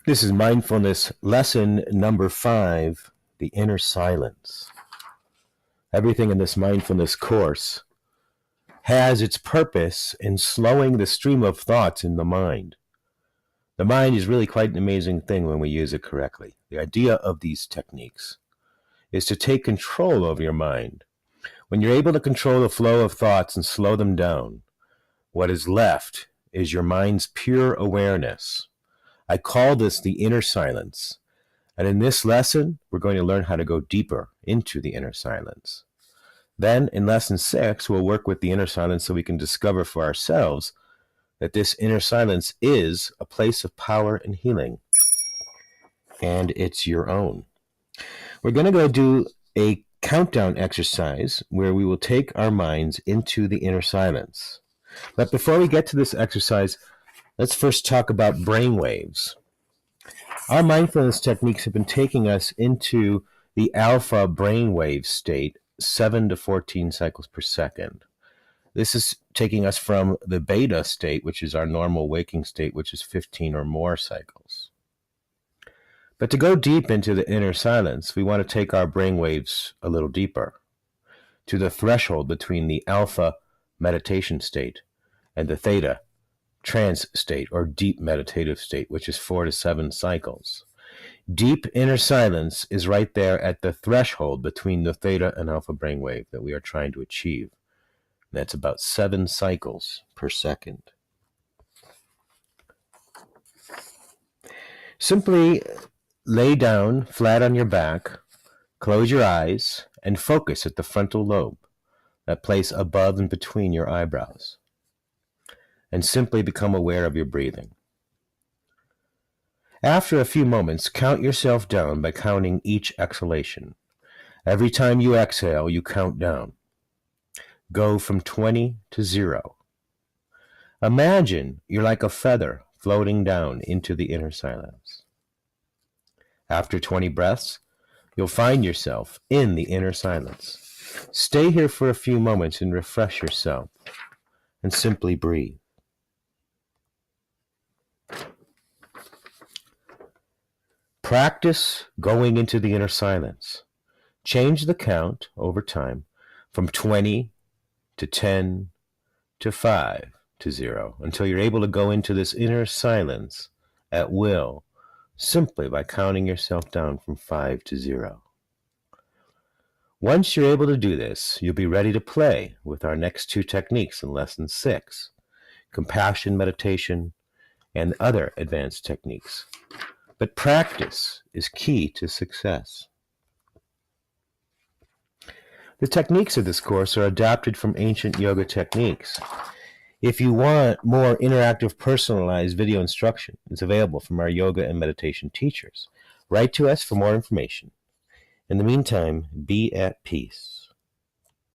This is Mindfulness lesson number 5, the inner silence. Everything in this mindfulness course has its purpose in slowing the stream of thoughts in the mind. The mind is really quite an amazing thing when we use it correctly. The idea of these techniques is to take control over your mind. When you're able to control the flow of thoughts and slow them down, what is left is your mind's pure awareness. I call this the inner silence. And in this lesson, we're going to learn how to go deeper into the inner silence. Then in lesson 6, we'll work with the inner silence so we can discover for ourselves that this inner silence is a place of power and healing. And it's your own. We're going to go do a countdown exercise where we will take our minds into the inner silence. But before we get to this exercise, let's first talk about brain waves. Our mindfulness techniques have been taking us into the alpha brainwave state, 7 to 14 cycles per second. This is taking us from the beta state, which is our normal waking state, which is 15 or more cycles. But to go deep into the inner silence, we want to take our brainwaves a little deeper, to the threshold between the alpha meditation state and the theta trance state or deep meditative state, which is 4 to 7 cycles. Deep inner silence is right there at the threshold between the theta and alpha brainwave that we are trying to achieve. That's about 7 cycles per second. Simply lay down flat on your back, close your eyes, and focus at the frontal lobe, that place above and between your eyebrows. And simply become aware of your breathing. After a few moments, count yourself down by counting each exhalation. Every time you exhale, you count down. Go from 20 to 0. Imagine you're like a feather floating down into the inner silence. After 20 breaths, you'll find yourself in the inner silence. Stay here for a few moments and refresh yourself, and simply breathe. Practice going into the inner silence. Change the count over time from 20 to 10 to 5 to 0 until you're able to go into this inner silence at will, simply by counting yourself down from 5 to 0. Once you're able to do this, you'll be ready to play with our next 2 techniques in lesson 6, compassion meditation and other advanced techniques. But practice is key to success. The techniques of this course are adapted from ancient yoga techniques. If you want more interactive, personalized video instruction, it's available from our yoga and meditation teachers. Write to us for more information. In the meantime, be at peace.